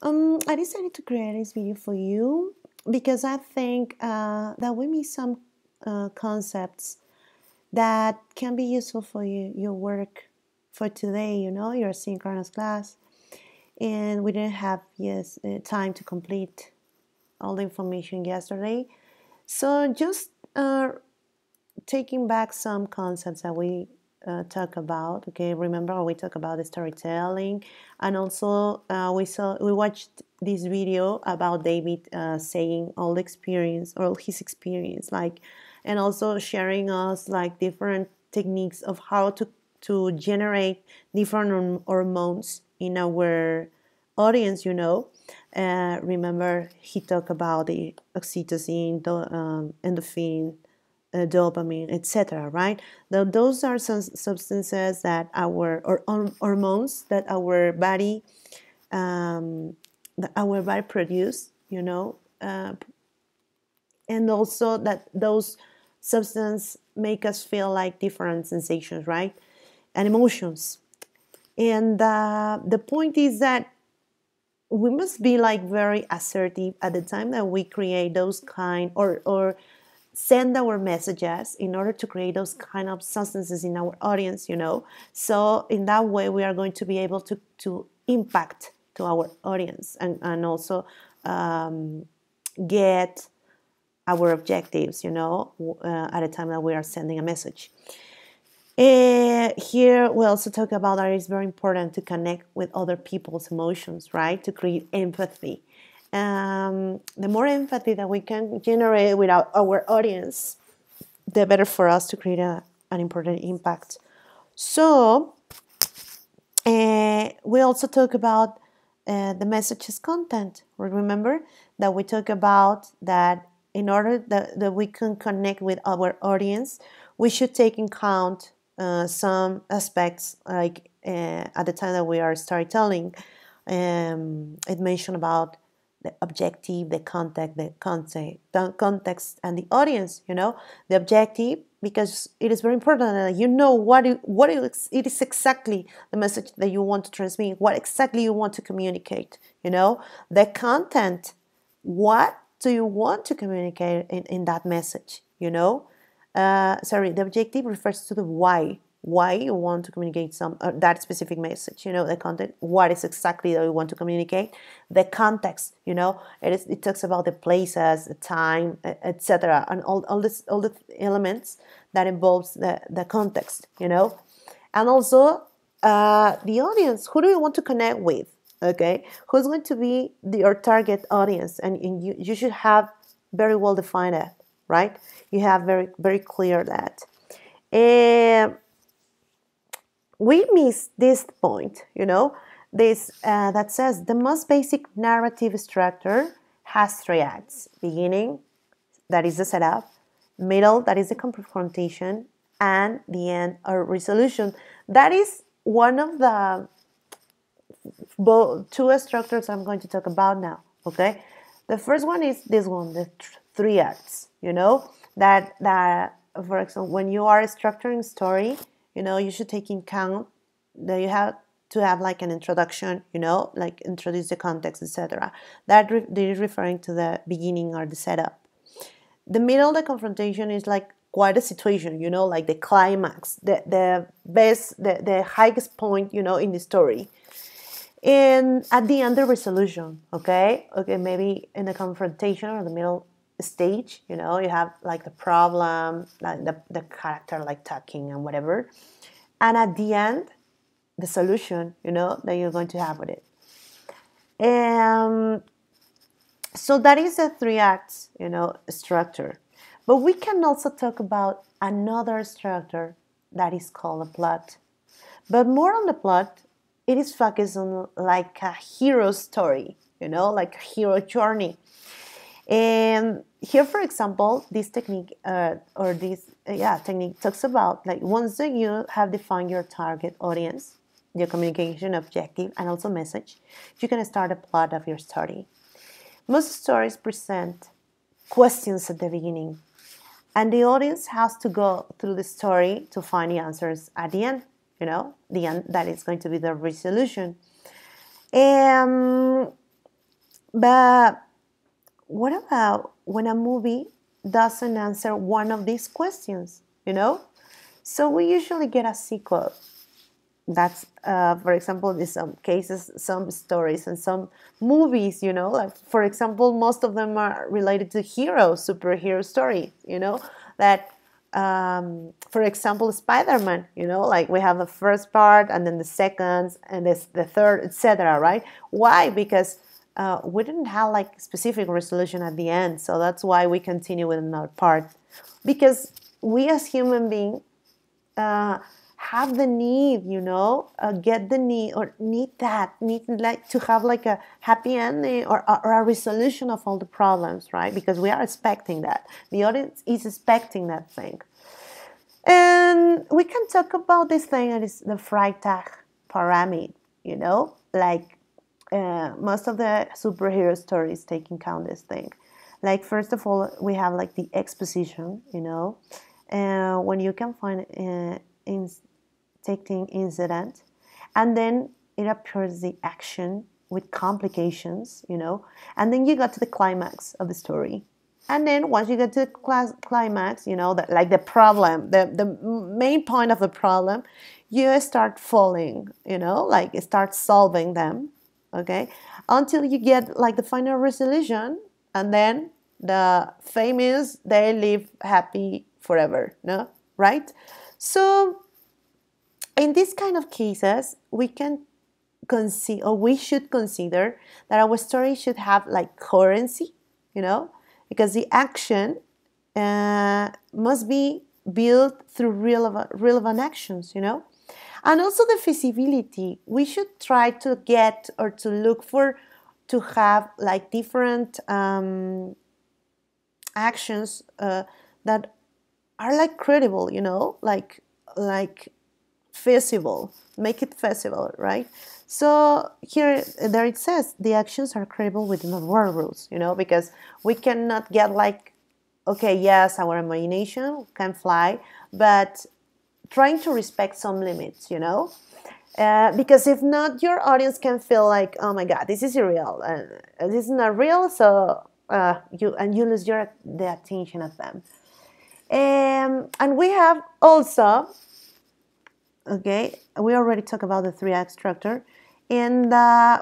I decided to create this video for you because I think that we miss some concepts that can be useful for you, your work for today, your synchronous class. And we didn't have time to complete all the information yesterday. So just taking back some concepts that we talk about. Okay, remember we talk about the storytelling, and also we watched this video about David saying all his experience, like, and also sharing us like different techniques of how to generate different hormones in our audience. Remember he talked about the oxytocin, endorphin, dopamine, etc. Right? Those are some substances that or hormones that our body produce. And also that those substances make us feel like different sensations, right? And emotions. And the point is that we must be like very assertive at the time that we create those kind or send our messages in order to create those kind of substances in our audience. So in that way we are going to be able to impact to our audience and also get our objectives, at a time that we are sending a message. Here we also talk about that it's very important to connect with other people's emotions, right? To create empathy. The more empathy that we can generate with our audience, the better for us to create an important impact. So we also talk about the message's content. Remember that we talk about that in order that we can connect with our audience, we should take in count some aspects like at the time that we are storytelling. It mentioned about the objective, the context, and the audience. The objective, because it is very important that you know what it is exactly the message that you want to transmit, what exactly you want to communicate. The content, what do you want to communicate in that message? The objective refers to the why you want to communicate that specific message. The content, what is exactly that you want to communicate. The context, it talks about the places, the time, etc., and all the elements that involves the context. And also the audience, who do you want to connect with? Okay, who's going to be your target audience? And you should have very well defined that, right? You have very very clear that. And we miss this point, this that says the most basic narrative structure has three acts: beginning, that is the setup; middle, that is the confrontation; and the end or resolution. That is one of the two structures I'm going to talk about now. Okay, the first one is this one, the three acts. That for example, when you are structuring story, you should take in count that you have to have like an introduction, like introduce the context, etc. That is referring to the beginning or the setup. The middle, the confrontation, is like quite a situation, like the climax, the best, the highest point, in the story. And at the end, the resolution. Okay, maybe in the confrontation or the middle stage, you have like the problem, like the character like talking and whatever. And at the end, the solution, that you're going to have with it. And so that is a three acts, structure. But we can also talk about another structure that is called a plot. But more on the plot, it is focused on like a hero story, like a hero journey. And here, for example, this technique technique talks about like once that you have defined your target audience, your communication objective, and also message, you can start a plot of your story. Most stories present questions at the beginning, and the audience has to go through the story to find the answers at the end. The end that is going to be the resolution. And But what about when a movie doesn't answer one of these questions, you know? So we usually get a sequel. That's, for example, in some cases, some stories and some movies, like, for example, most of them are related to superhero stories, that, for example, Spider-Man, like we have the first part and then the second and the third, etc., right? Why? Because we didn't have like specific resolution at the end, so that's why we continue with another part. Because we as human beings uh, have the need, get the need or need like to have like a happy ending or a resolution of all the problems, right? Because we are expecting that. The audience is expecting that thing. And we can talk about this thing that is the Freytag pyramid, like most of the superhero stories take in count this thing. Like, first of all, we have like the exposition, when you can find in taking incident, and then it appears the action with complications, and then you got to the climax of the story. And then once you get to the climax, like the problem, the main point of the problem, you start falling, like start solving them, okay, until you get like the final resolution, and then the famous they live happy forever, no, right? So in these kind of cases, we can consider, or we should consider, that our story should have like coherency, because the action must be built through relevant actions, and also the feasibility. We should try to get or to look for to have like different actions that are like credible, like feasible, make it feasible, right? So here, there it says the actions are credible within the world rules, because we cannot get like, okay, yes, our imagination can fly, but trying to respect some limits, because if not, your audience can feel like, oh my God, this is irreal, this is not real, so you lose the attention of them. And we have also, okay, we already talked about the three-act structure, and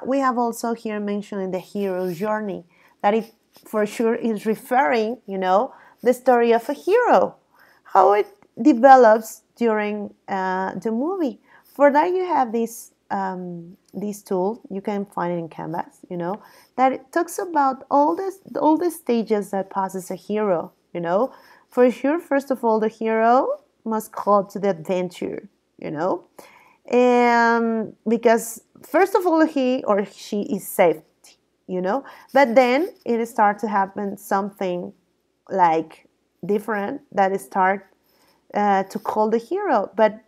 we have also here mentioning the hero's journey, that it for sure is referring, the story of a hero, how it develops during the movie. For that, you have this tool. You can find it in Canvas. That it talks about all the stages that passes a hero. For sure, first of all, the hero must call to the adventure. And because first of all, he or she is safe. But then it starts to happen something like different that start to call the hero, but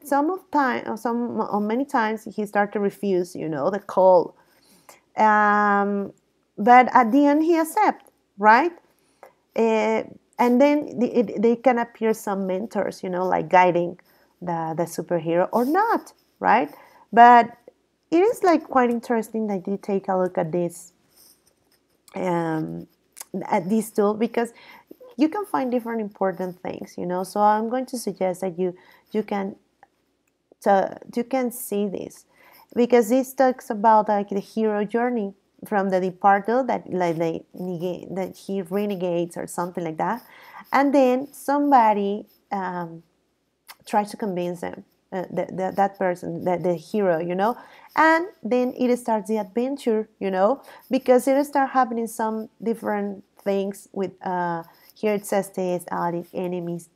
many times he start to refuse, the call. But at the end he accept, right? And then they can appear some mentors, like guiding the superhero or not, right? But it is like quite interesting that you take a look um, at this tool, because you can find different important things, So I'm going to suggest that you can you can see this, because this talks about like the hero journey from the departure that that he renegates or something like that, and then somebody tries to convince them, that person, the hero, and then it starts the adventure, because it starts happening some different things with here it says there's the enemies,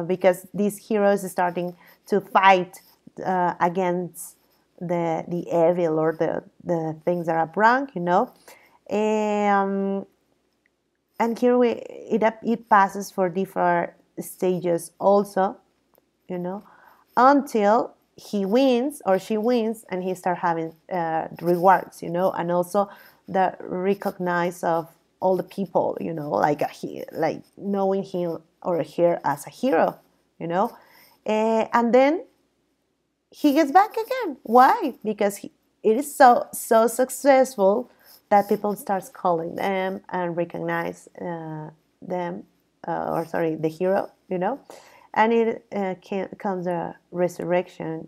because these heroes are starting to fight against the evil or the things that are wrong, and here it passes for different stages also, until he wins or she wins, and he start having rewards, and also the recognize of all the people, like knowing him or her as a hero, and then he gets back again. Why? Because it is so successful that people starts calling them and recognize them, or sorry, the hero, and it comes a resurrection,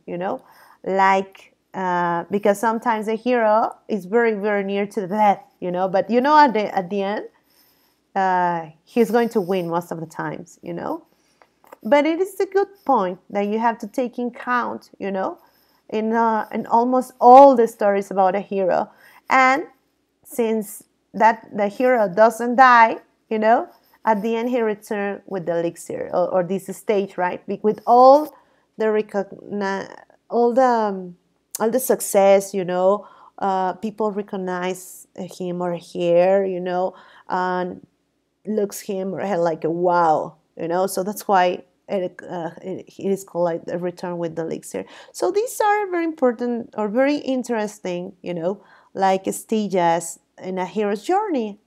because sometimes the hero is very, very near to the death, but at the end, he's going to win most of the times. But it is a good point that you have to take in count, in almost all the stories about a hero. And since that the hero doesn't die, at the end he returns with the elixir, or this stage, right? With the all the all the success, people recognize him or her, and looks him or her like a wow, So that's why it is called like the return with the elixir. So these are very important or very interesting, like stages in a hero's journey.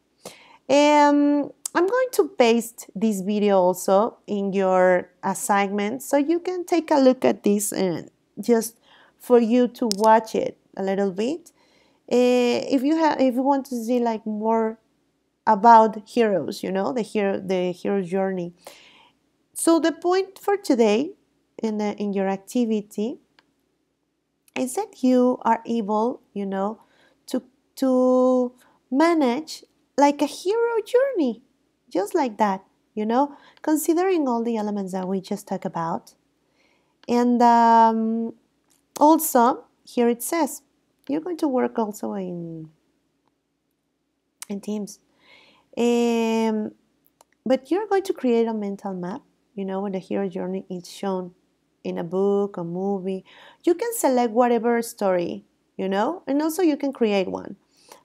I'm going to paste this video also in your assignment, so you can take a look at this and just for you to watch it a little bit. If you want to see like more about heroes, the hero journey. So the point for today in your activity is that you are able, to manage like a hero journey, just like that, considering all the elements that we just talked about. And also, here it says, you're going to work also in teams. But you're going to create a mental map, when the hero journey is shown in a book, a movie. You can select whatever story, and also you can create one.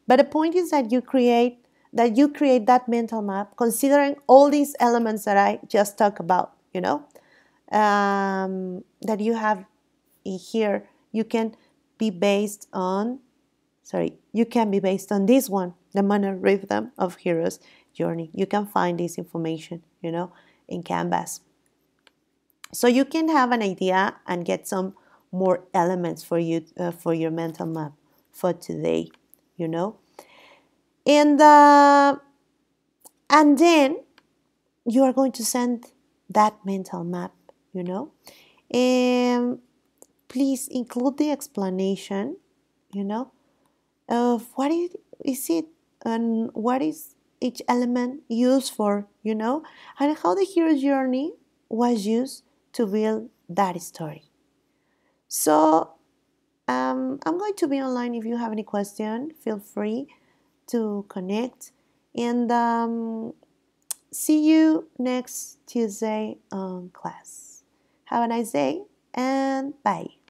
But the point is that you create that mental map considering all these elements that I just talked about, that you have here. You can be based on this one, the manner rhythm of heroes journey. You can find this information, in Canvas. So you can have an idea and get some more elements for you for your mental map for today, and then you are going to send that mental map, and please include the explanation, of what is it and what is each element used for, and how the hero's journey was used to build that story. So I'm going to be online. If you have any question, feel free to connect, and see you next Tuesday on class. Have a nice day and bye.